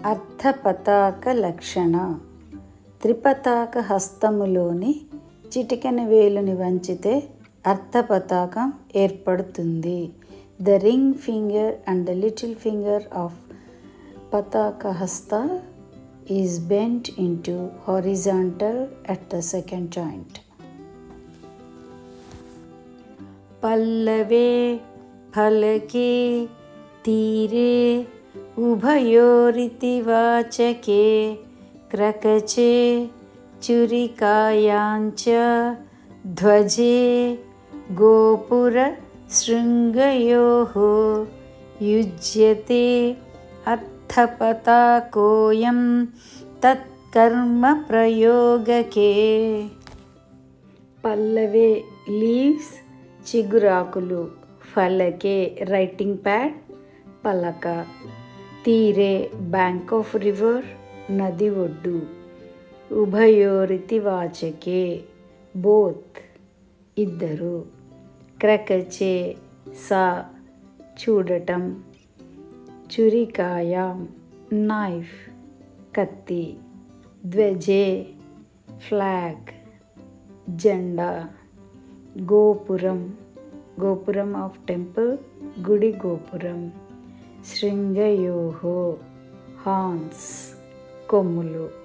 అర్ధపతాక లక్షణ. త్రిపతాక హస్తములోని చిటికెన వేలుని వంచితే అర్ధపతాకం ఏర్పడుతుంది. The ring finger and the little finger of పతాక హస్త is bent into horizontal at the second joint. పల్లవే ఫలకే తీరే ఉభయోరితి వాచకే క్రకచే చురికాయాంచ ధ్వజే గోపుర శృంగయోః యుజ్యతే అర్థపతాకోయం తత్కర్మ ప్రయోగకే. పల్లవే లీవ్స్ చిగురాకులు, ఫలకే రైటింగ్ ప్యాడ్ పలక, తీరే బ్యాంక్ ఆఫ్ రివర్ నది ఒడ్డు, ఉభయోరితి వాచకే బోత్ ఇద్దరు, క్రకచే సా చూడటం, చురికాయాం నైఫ్ కత్తి, ధ్వజే ఫ్లాగ్ జెండా, గోపురం గోపురం ఆఫ్ టెంపుల్ గుడి గోపురం, శృంగయోః హార్న్స్ కొమ్ములు.